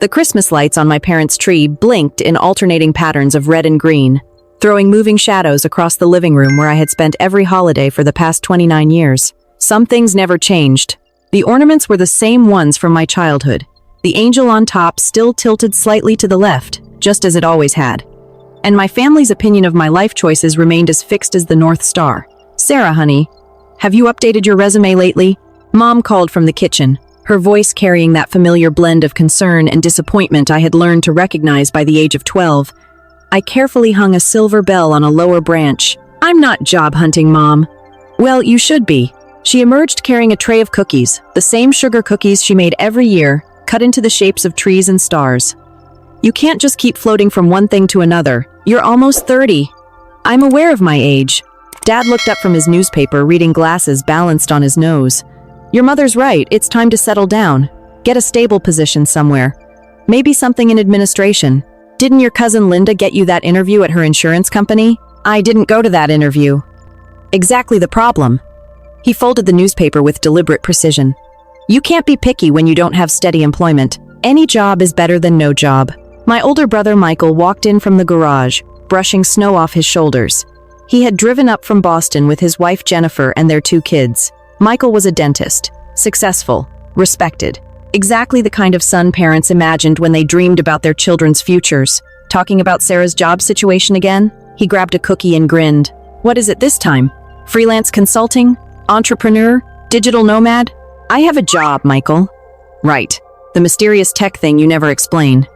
The Christmas lights on my parents' tree blinked in alternating patterns of red and green, throwing moving shadows across the living room where I had spent every holiday for the past 29 years. Some things never changed. The ornaments were the same ones from my childhood. The angel on top still tilted slightly to the left, just as it always had. And my family's opinion of my life choices remained as fixed as the North Star. "Sarah, honey, have you updated your resume lately?" Mom called from the kitchen, her voice carrying that familiar blend of concern and disappointment I had learned to recognize by the age of 12. I carefully hung a silver bell on a lower branch. "I'm not job hunting, Mom." "Well, you should be." She emerged carrying a tray of cookies, the same sugar cookies she made every year, cut into the shapes of trees and stars. "You can't just keep floating from one thing to another. You're almost 30. "I'm aware of my age." Dad looked up from his newspaper, reading glasses balanced on his nose. "Your mother's right. It's time to settle down. Get a stable position somewhere. Maybe something in administration. Didn't your cousin Linda get you that interview at her insurance company?" "I didn't go to that interview." "Exactly the problem." He folded the newspaper with deliberate precision. "You can't be picky when you don't have steady employment. Any job is better than no job." My older brother Michael walked in from the garage, brushing snow off his shoulders. He had driven up from Boston with his wife Jennifer and their 2 kids. Michael was a dentist, successful, respected. Exactly the kind of son parents imagined when they dreamed about their children's futures. Talking about Sarah's job situation again? He grabbed a cookie and grinned. "What is it this time? Freelance consulting? Entrepreneur? Digital nomad?" "I have a job, Michael." "Right. The mysterious tech thing you never explain."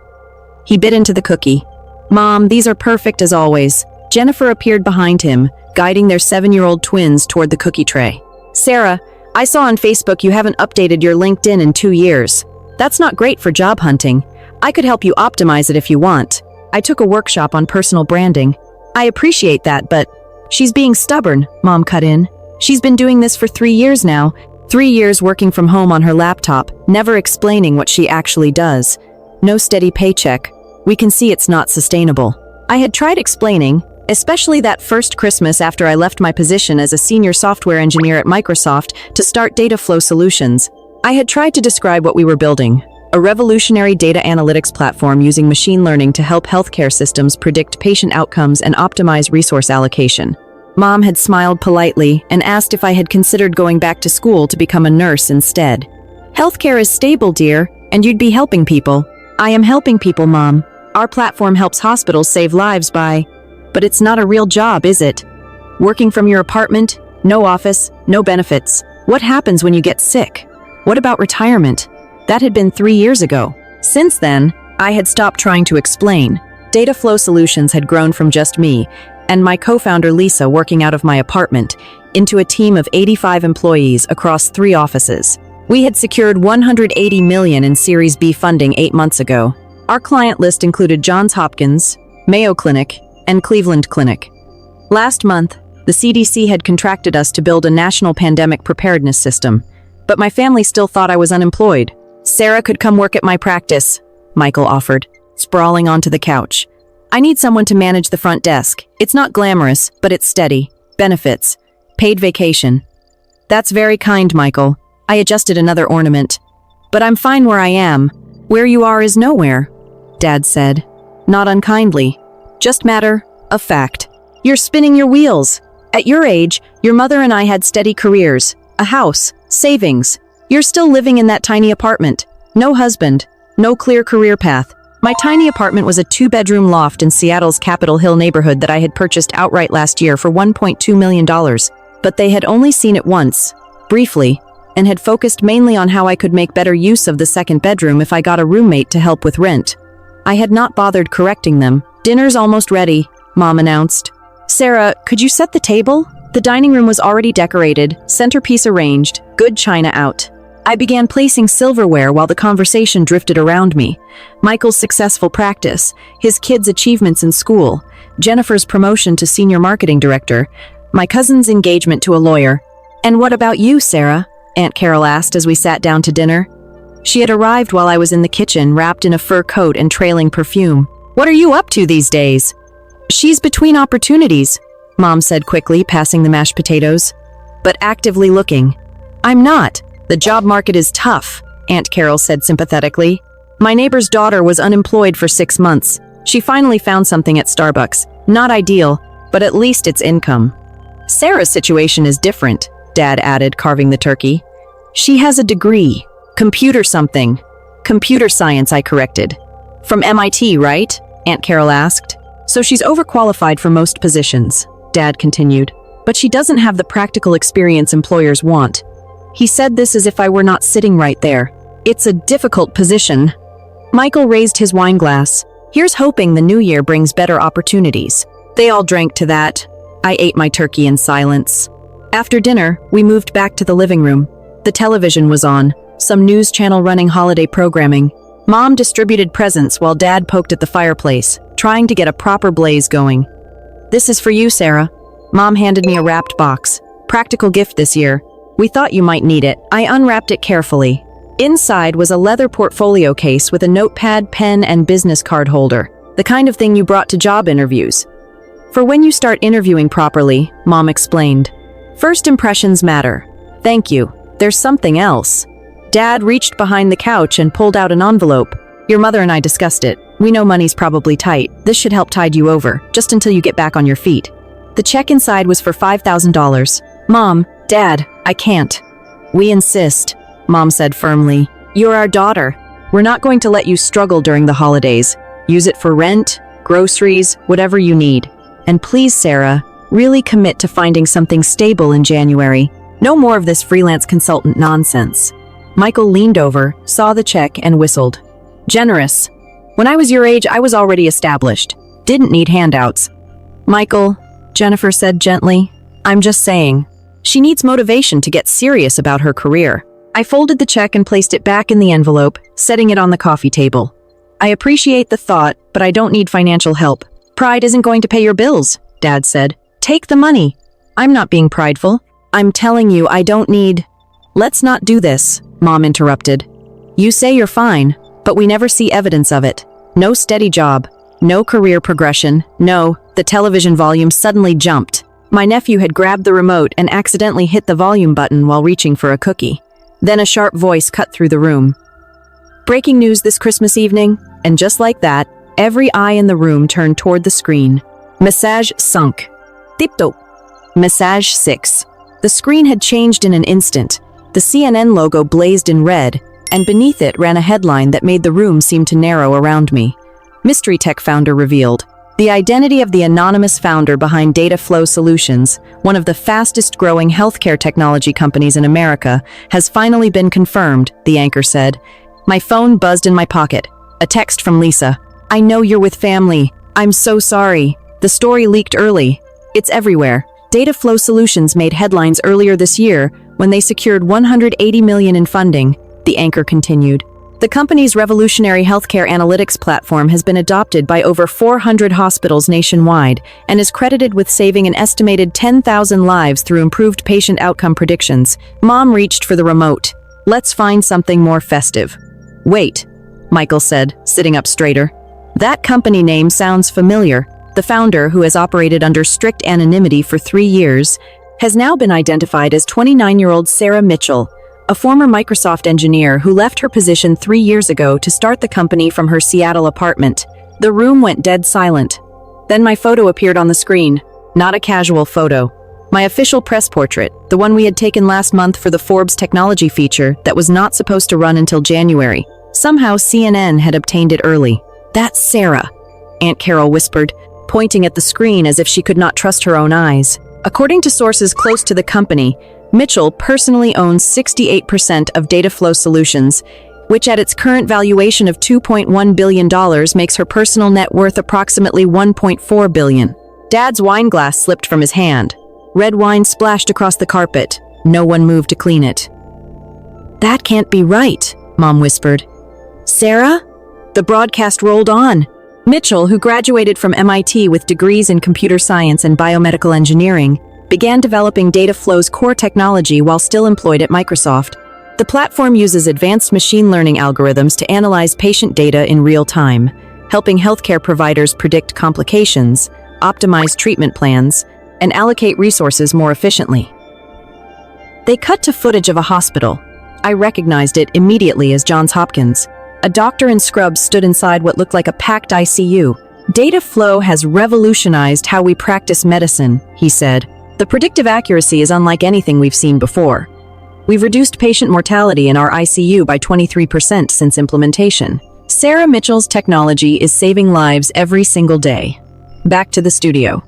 He bit into the cookie. "Mom, these are perfect as always." Jennifer appeared behind him, guiding their 7-year-old twins toward the cookie tray. "Sarah, I saw on Facebook you haven't updated your LinkedIn in 2 years. That's not great for job hunting. I could help you optimize it if you want. I took a workshop on personal branding." "I appreciate that, but..." "She's being stubborn," Mom cut in. "She's been doing this for 3 years now. 3 years working from home on her laptop, never explaining what she actually does. No steady paycheck. We can see it's not sustainable." I had tried explaining, especially that first Christmas after I left my position as a senior software engineer at Microsoft to start Dataflow Solutions. I had tried to describe what we were building, a revolutionary data analytics platform using machine learning to help healthcare systems predict patient outcomes and optimize resource allocation. Mom had smiled politely and asked if I had considered going back to school to become a nurse instead. "Healthcare is stable, dear, and you'd be helping people." "I am helping people, Mom. Our platform helps hospitals save lives by..." "But it's not a real job, is it? Working from your apartment, no office, no benefits. What happens when you get sick? What about retirement?" That had been 3 years ago. Since then, I had stopped trying to explain. Dataflow Solutions had grown from just me, and my co-founder Lisa working out of my apartment, into a team of 85 employees across 3 offices. We had secured $180 million in Series B funding 8 months ago. Our client list included Johns Hopkins, Mayo Clinic, and Cleveland Clinic. Last month, the CDC had contracted us to build a national pandemic preparedness system, but my family still thought I was unemployed. "Sarah could come work at my practice," Michael offered, sprawling onto the couch. "I need someone to manage the front desk. It's not glamorous, but it's steady. Benefits. Paid vacation." "That's very kind, Michael." I adjusted another ornament. "But I'm fine where I am. Where you are is nowhere," Dad said. Not unkindly. "Just matter of fact. You're spinning your wheels. At your age, your mother and I had steady careers, a house, savings. You're still living in that tiny apartment. No husband, no clear career path." My tiny apartment was a 2-bedroom loft in Seattle's Capitol Hill neighborhood that I had purchased outright last year for $1.2 million. But they had only seen it once, briefly, and had focused mainly on how I could make better use of the second bedroom if I got a roommate to help with rent. I had not bothered correcting them. "Dinner's almost ready," Mom announced. "Sarah, could you set the table?" The dining room was already decorated, centerpiece arranged, good china out. I began placing silverware while the conversation drifted around me. Michael's successful practice, his kids' achievements in school, Jennifer's promotion to senior marketing director, my cousin's engagement to a lawyer. "And what about you, Sarah?" Aunt Carol asked as we sat down to dinner. She had arrived while I was in the kitchen, wrapped in a fur coat and trailing perfume. "What are you up to these days?" "She's between opportunities," Mom said quickly, passing the mashed potatoes. "But actively looking." "I'm not. The job market is tough," Aunt Carol said sympathetically. My neighbor's daughter was unemployed for 6 months. She finally found something at Starbucks. Not ideal, but at least it's income. Sarah's situation is different, Dad added, carving the turkey. She has a degree. Computer something. Computer science, I corrected. From MIT, right? Aunt Carol asked. So she's overqualified for most positions, Dad continued. But she doesn't have the practical experience employers want. He said this as if I were not sitting right there. It's a difficult position. Michael raised his wine glass. Here's hoping the new year brings better opportunities. They all drank to that. I ate my turkey in silence. After dinner, we moved back to the living room. The television was on, some news channel running holiday programming. Mom distributed presents while Dad poked at the fireplace, trying to get a proper blaze going. This is for you, Sarah. Mom handed me a wrapped box. Practical gift this year. We thought you might need it. I unwrapped it carefully. Inside was a leather portfolio case with a notepad, pen, and business card holder. The kind of thing you brought to job interviews. For when you start interviewing properly, Mom explained. First impressions matter. Thank you. There's something else. Dad reached behind the couch and pulled out an envelope. Your mother and I discussed it. We know money's probably tight. This should help tide you over, just until you get back on your feet. The check inside was for $5,000. Mom, Dad, I can't. We insist, Mom said firmly. You're our daughter. We're not going to let you struggle during the holidays. Use it for rent, groceries, whatever you need. And please, Sarah, really commit to finding something stable in January. No more of this freelance consultant nonsense. Michael leaned over, saw the check, and whistled. Generous. When I was your age, I was already established. Didn't need handouts. Michael, Jennifer said gently, I'm just saying. She needs motivation to get serious about her career. I folded the check and placed it back in the envelope, setting it on the coffee table. I appreciate the thought, but I don't need financial help. Pride isn't going to pay your bills, Dad said. Take the money. I'm not being prideful. I'm telling you, I don't need... Let's not do this, Mom interrupted. You say you're fine, but we never see evidence of it. No steady job. No career progression. No, the television volume suddenly jumped. My nephew had grabbed the remote and accidentally hit the volume button while reaching for a cookie. Then a sharp voice cut through the room. Breaking news this Christmas evening, and just like that, every eye in the room turned toward the screen. Message sunk. Tipto. Message 6. The screen had changed in an instant. The CNN logo blazed in red, and beneath it ran a headline that made the room seem to narrow around me. Mystery Tech founder revealed. The identity of the anonymous founder behind Dataflow Solutions, one of the fastest-growing healthcare technology companies in America, has finally been confirmed, the anchor said. My phone buzzed in my pocket. A text from Lisa. I know you're with family. I'm so sorry. The story leaked early. It's everywhere. Dataflow Solutions made headlines earlier this year when they secured $180 million in funding, the anchor continued. The company's revolutionary healthcare analytics platform has been adopted by over 400 hospitals nationwide and is credited with saving an estimated 10,000 lives through improved patient outcome predictions. Mom reached for the remote. Let's find something more festive. Wait, Michael said, sitting up straighter. That company name sounds familiar. The founder, who has operated under strict anonymity for 3 years, has now been identified as 29-year-old Sarah Mitchell, a former Microsoft engineer who left her position 3 years ago to start the company from her Seattle apartment. The room went dead silent. Then my photo appeared on the screen. Not a casual photo. My official press portrait, the one we had taken last month for the Forbes technology feature that was not supposed to run until January. Somehow CNN had obtained it early. That's Sarah, Aunt Carol whispered, pointing at the screen as if she could not trust her own eyes. According to sources close to the company, Mitchell personally owns 68% of Dataflow Solutions, which at its current valuation of $2.1 billion makes her personal net worth approximately $1.4 billion. Dad's wine glass slipped from his hand. Red wine splashed across the carpet. No one moved to clean it. That can't be right, Mom whispered. Sarah? The broadcast rolled on. Mitchell, who graduated from MIT with degrees in computer science and biomedical engineering, began developing Dataflow's core technology while still employed at Microsoft. The platform uses advanced machine learning algorithms to analyze patient data in real time, helping healthcare providers predict complications, optimize treatment plans, and allocate resources more efficiently. They cut to footage of a hospital. I recognized it immediately as Johns Hopkins. A doctor in scrubs stood inside what looked like a packed ICU. "Data flow has revolutionized how we practice medicine," he said. "The predictive accuracy is unlike anything we've seen before. We've reduced patient mortality in our ICU by 23% since implementation. Sarah Mitchell's technology is saving lives every single day." Back to the studio.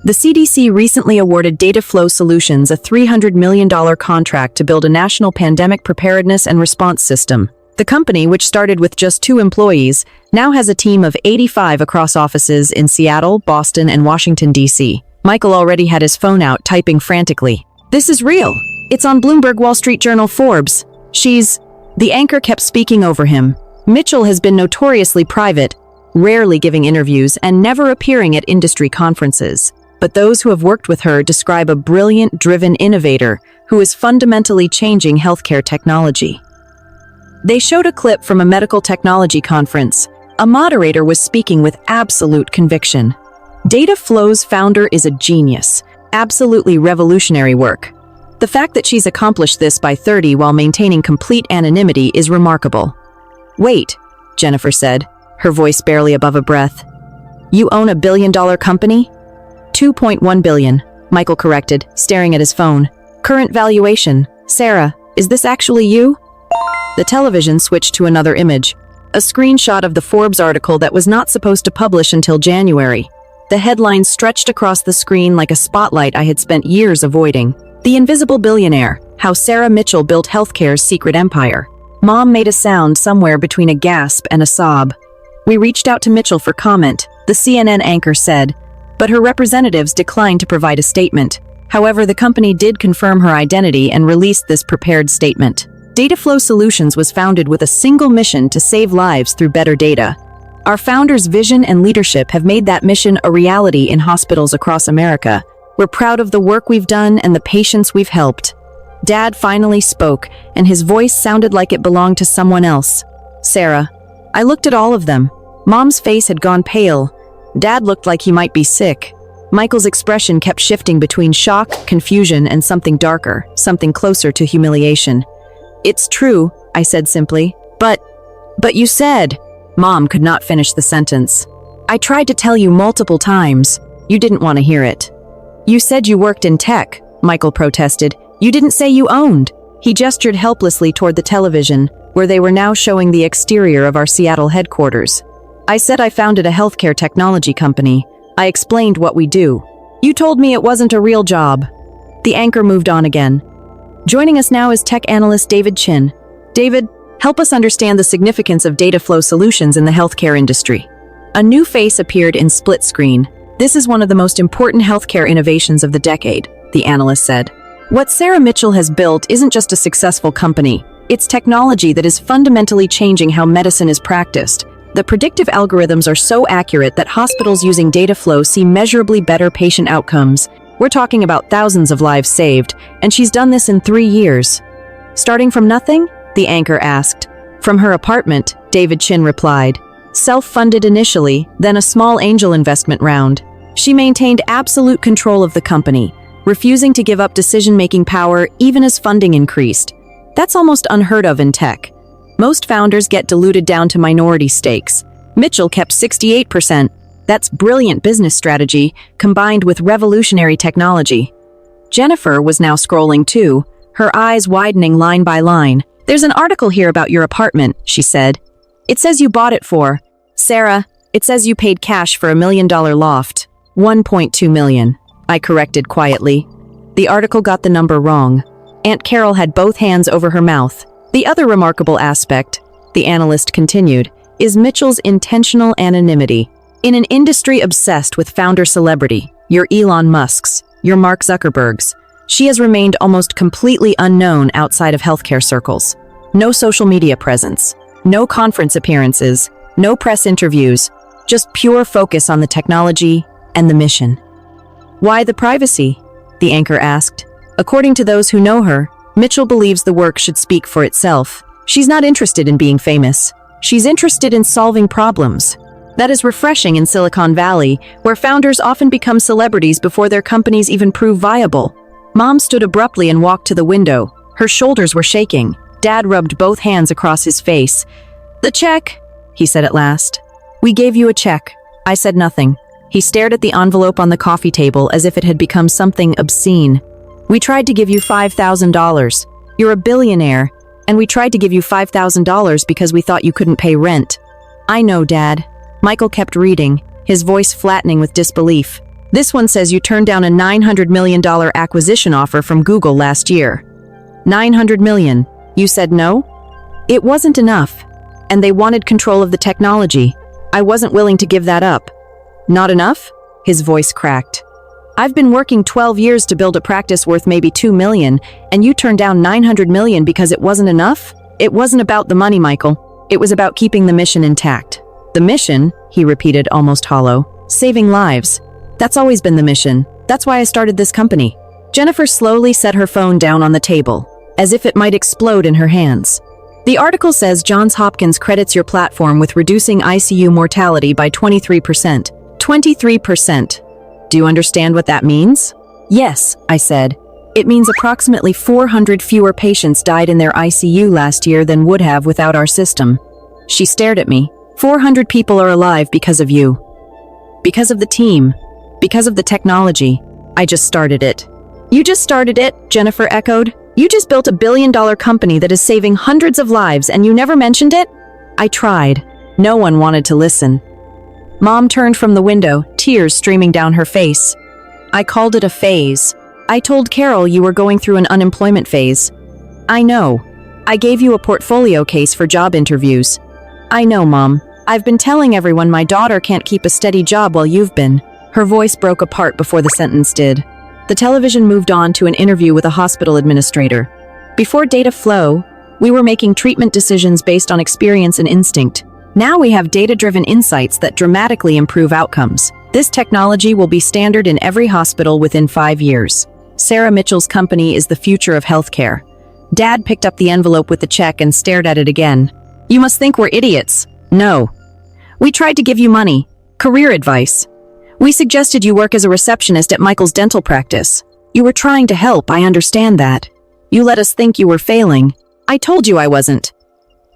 The CDC recently awarded Dataflow Solutions a $300 million contract to build a national pandemic preparedness and response system. The company, which started with just 2 employees, now has a team of 85 across offices in Seattle, Boston, and Washington, D.C. Michael already had his phone out, typing frantically. "This is real. It's on Bloomberg, Wall Street Journal, Forbes. The anchor kept speaking over him. Mitchell has been notoriously private, rarely giving interviews and never appearing at industry conferences. But those who have worked with her describe a brilliant, driven innovator who is fundamentally changing healthcare technology." They showed a clip from a medical technology conference. A moderator was speaking with absolute conviction. Dataflow's founder is a genius, absolutely revolutionary work. The fact that she's accomplished this by 30 while maintaining complete anonymity is remarkable. "Wait," Jennifer said, her voice barely above a breath. "You own a billion-dollar company?" $2.1 billion, Michael corrected, staring at his phone. "Current valuation. Sarah, is this actually you?" The television switched to another image, a screenshot of the Forbes article that was not supposed to publish until January. The headline stretched across the screen like a spotlight I had spent years avoiding. "The Invisible Billionaire: How Sarah Mitchell Built Healthcare's Secret Empire." Mom made a sound somewhere between a gasp and a sob. "We reached out to Mitchell for comment," the CNN anchor said, but her representatives declined to provide a statement. However, the company did confirm her identity and released this prepared statement. Dataflow Solutions was founded with a single mission to save lives through better data. Our founder's vision and leadership have made that mission a reality in hospitals across America. We're proud of the work we've done and the patients we've helped. Dad finally spoke, and his voice sounded like it belonged to someone else. "Sarah." I looked at all of them. Mom's face had gone pale. Dad looked like he might be sick. Michael's expression kept shifting between shock, confusion, and something darker, something closer to humiliation. "It's true," I said simply. But you said..." Mom could not finish the sentence. "I tried to tell you multiple times. You didn't want to hear it." "You said you worked in tech," Michael protested. "You didn't say you owned." He gestured helplessly toward the television, where they were now showing the exterior of our Seattle headquarters. "I said I founded a healthcare technology company. I explained what we do. You told me it wasn't a real job." The anchor moved on again. Joining us now is tech analyst David Chin. David, help us understand the significance of Dataflow Solutions in the healthcare industry. A new face appeared in split screen. "This is one of the most important healthcare innovations of the decade," the analyst said. "What Sarah Mitchell has built isn't just a successful company. It's technology that is fundamentally changing how medicine is practiced. The predictive algorithms are so accurate that hospitals using Dataflow see measurably better patient outcomes. We're talking about thousands of lives saved, and she's done this in 3 years." "Starting from nothing?" the anchor asked. "From her apartment," David Chin replied. "Self-funded initially, then a small angel investment round. She maintained absolute control of the company, refusing to give up decision-making power even as funding increased. That's almost unheard of in tech. Most founders get diluted down to minority stakes. Mitchell kept 68%. That's brilliant business strategy, combined with revolutionary technology." Jennifer was now scrolling too, her eyes widening line by line. "There's an article here about your apartment," she said. "It says you bought it for..." "Sarah, it says you paid cash for $1 million loft." $1.2 million, I corrected quietly. The article got the number wrong. Aunt Carol had both hands over her mouth. "The other remarkable aspect," the analyst continued, "is Mitchell's intentional anonymity. In an industry obsessed with founder celebrity, your Elon Musks, your Mark Zuckerbergs, she has remained almost completely unknown outside of healthcare circles. No social media presence, no conference appearances, no press interviews, just pure focus on the technology and the mission." "Why the privacy?" the anchor asked. "According to those who know her, Mitchell believes the work should speak for itself. She's not interested in being famous. She's interested in solving problems. That is refreshing in Silicon Valley, where founders often become celebrities before their companies even prove viable." Mom stood abruptly and walked to the window. Her shoulders were shaking. Dad rubbed both hands across his face. "The check," he said at last. "We gave you a check." I said nothing. He stared at the envelope on the coffee table as if it had become something obscene. "We tried to give you $5,000. You're a billionaire, and we tried to give you $5,000 because we thought you couldn't pay rent." "I know, Dad." Michael kept reading, his voice flattening with disbelief. "This one says you turned down a $900 million acquisition offer from Google last year." $900 million. You said no? It wasn't enough, and they wanted control of the technology. I wasn't willing to give that up. Not enough? His voice cracked. "I've been working 12 years to build a practice worth maybe $2 million, and you turned down $900 million because it wasn't enough?" "It wasn't about the money, Michael. It was about keeping the mission intact." "The mission?" he repeated, almost hollow. "Saving lives. That's always been the mission. That's why I started this company." Jennifer slowly set her phone down on the table, as if it might explode in her hands. "The article says Johns Hopkins credits your platform with reducing ICU mortality by 23%. 23%. Do you understand what that means?" "Yes," I said. "It means approximately 400 fewer patients died in their ICU last year than would have without our system." She stared at me. 400 people are alive because of you. Because of the team. Because of the technology. I just started it." "You just started it," Jennifer echoed. "You just built a billion-dollar company that is saving hundreds of lives and you never mentioned it?" I tried. No one wanted to listen. Mom turned from the window, tears streaming down her face. "I called it a phase. I told Carol you were going through an unemployment phase." "I know. I gave you a portfolio case for job interviews." "I know, Mom. I've been telling everyone my daughter can't keep a steady job while you've been." Her voice broke apart before the sentence did. The television moved on to an interview with a hospital administrator. "Before data flow, we were making treatment decisions based on experience and instinct. Now we have data-driven insights that dramatically improve outcomes. This technology will be standard in every hospital within 5 years. Sarah Mitchell's company is the future of healthcare." Dad picked up the envelope with the check and stared at it again. "You must think we're idiots." "No. We tried to give you money. Career advice. We suggested you work as a receptionist at Michael's dental practice. You were trying to help, I understand that. You let us think you were failing. I told you I wasn't."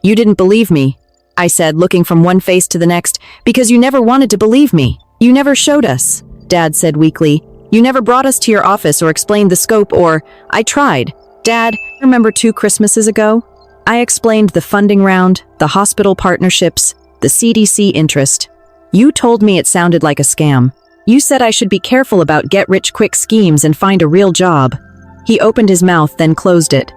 "You didn't believe me," I said, looking from one face to the next, "because you never wanted to believe me. You never showed us," Dad said weakly. "You never brought us to your office or explained the scope or—" "I tried. Dad, remember 2 Christmases ago? I explained the funding round, the hospital partnerships, the CDC interest. You told me it sounded like a scam. You said I should be careful about get-rich-quick schemes and find a real job." He opened his mouth, then closed it.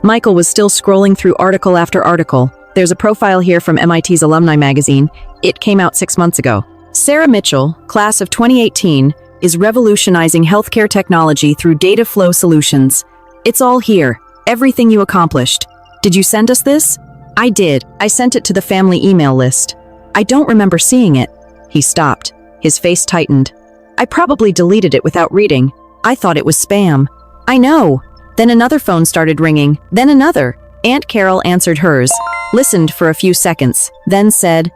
Michael was still scrolling through article after article. "There's a profile here from MIT's alumni magazine. It came out 6 months ago. Sarah Mitchell, class of 2018, is revolutionizing healthcare technology through data flow solutions. It's all here. Everything you accomplished. Did you send us this?" "I did. I sent it to the family email list." "I don't remember seeing it." He stopped. His face tightened. "I probably deleted it without reading. I thought it was spam." "I know." Then another phone started ringing, then another. Aunt Carol answered hers, listened for a few seconds, then said,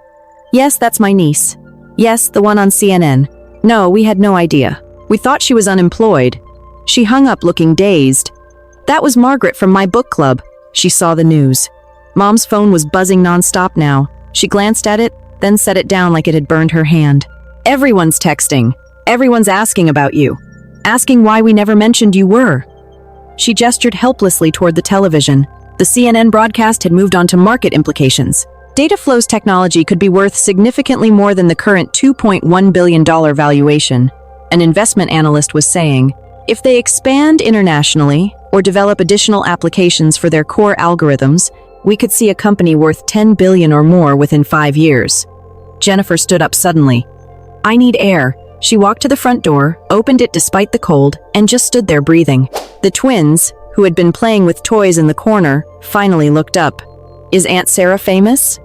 "Yes, that's my niece. Yes, the one on CNN. No, we had no idea. We thought she was unemployed." She hung up looking dazed. "That was Margaret from my book club." She saw the news. Mom's phone was buzzing nonstop now. She glanced at it, then set it down like it had burned her hand. "Everyone's texting. Everyone's asking about you. Asking why we never mentioned you were." She gestured helplessly toward the television. The CNN broadcast had moved on to market implications. Data Flow's technology could be worth significantly more than the current $2.1 billion valuation. An investment analyst was saying, if they expand internationally or develop additional applications for their core algorithms, we could see a company worth $10 billion or more within 5 years. Jennifer stood up suddenly. "I need air." She walked to the front door, opened it despite the cold, and just stood there breathing. The twins, who had been playing with toys in the corner, finally looked up. "Is Aunt Sarah famous?"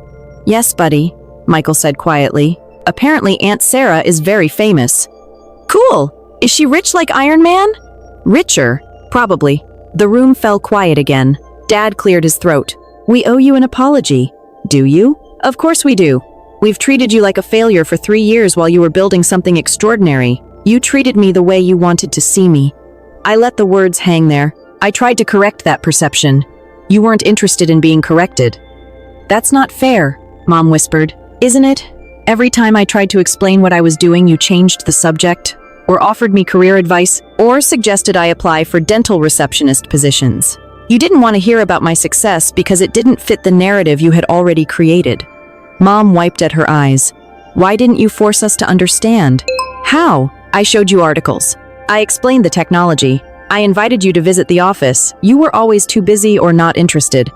"Yes, buddy," Michael said quietly. "Apparently Aunt Sarah is very famous." "Cool! Is she rich like Iron Man?" "Richer, probably." The room fell quiet again. Dad cleared his throat. "We owe you an apology." "Do you?" "Of course we do. We've treated you like a failure for 3 years while you were building something extraordinary. You treated me the way you wanted to see me." I let the words hang there. I tried to correct that perception. "You weren't interested in being corrected." "That's not fair," Mom whispered. Isn't it? Every time I tried to explain what I was doing, you changed the subject, or offered me career advice, or suggested I apply for dental receptionist positions. You didn't want to hear about my success because it didn't fit the narrative you had already created. Mom wiped at her eyes. Why didn't you force us to understand? How? I showed you articles. I explained the technology. I invited you to visit the office. You were always too busy or not interested.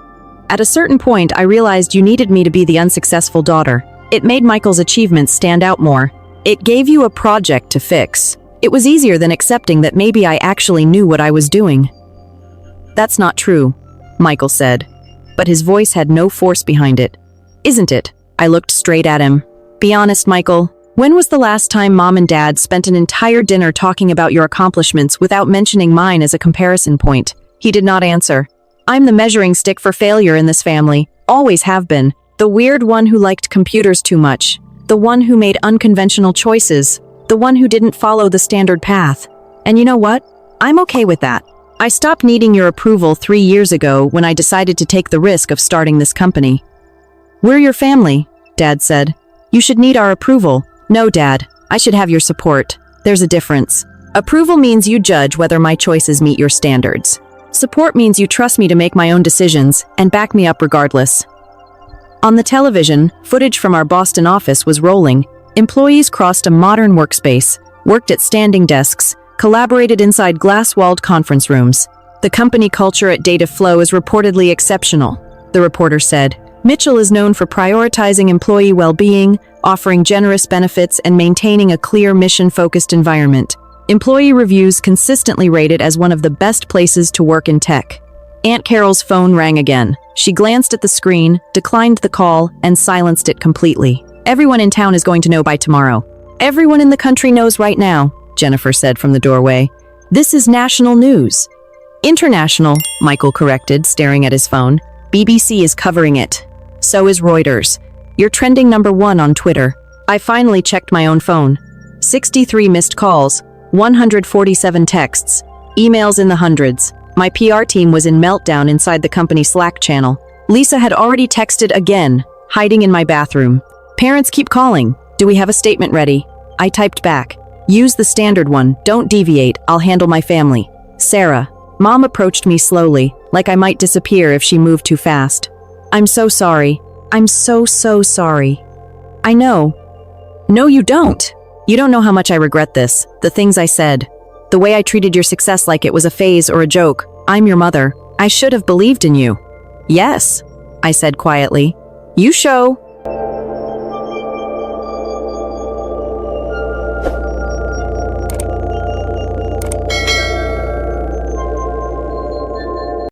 At a certain point, I realized you needed me to be the unsuccessful daughter. It made Michael's achievements stand out more. It gave you a project to fix. It was easier than accepting that maybe I actually knew what I was doing. That's not true, Michael said, but his voice had no force behind it. Isn't it? I looked straight at him. Be honest, Michael. When was the last time Mom and Dad spent an entire dinner talking about your accomplishments without mentioning mine as a comparison point? He did not answer. I'm the measuring stick for failure in this family. Always have been. The weird one who liked computers too much. The one who made unconventional choices. The one who didn't follow the standard path. And you know what? I'm okay with that. I stopped needing your approval 3 years ago when I decided to take the risk of starting this company. We're your family, Dad said. You should need our approval. No, Dad. I should have your support. There's a difference. Approval means you judge whether my choices meet your standards. Support means you trust me to make my own decisions and back me up regardless. On the television, footage from our Boston office was rolling. Employees crossed a modern workspace, worked at standing desks, collaborated inside glass-walled conference rooms. The company culture at Data Flow is reportedly exceptional, the reporter said. Mitchell is known for prioritizing employee well-being, offering generous benefits, and maintaining a clear mission-focused environment. Employee reviews consistently rate it as one of the best places to work in tech. Aunt Carol's phone rang again. She glanced at the screen, declined the call, and silenced it completely. Everyone in town is going to know by tomorrow. Everyone in the country knows right now, Jennifer said from the doorway. This is national news. International, Michael corrected, staring at his phone. BBC is covering it. So is Reuters. You're trending #1 on Twitter. I finally checked my own phone. 63 missed calls, 147 texts, emails in the hundreds. My PR team was in meltdown inside the company Slack channel. Lisa had already texted again, hiding in my bathroom. Parents keep calling. Do we have a statement ready? I typed back. Use the standard one. Don't deviate. I'll handle my family. Sarah. Mom approached me slowly, like I might disappear if she moved too fast. I'm so sorry. I'm so sorry. I know. No, you don't. You don't know how much I regret this. The things I said. The way I treated your success like it was a phase or a joke. I'm your mother. I should have believed in you. Yes, I said quietly. You show.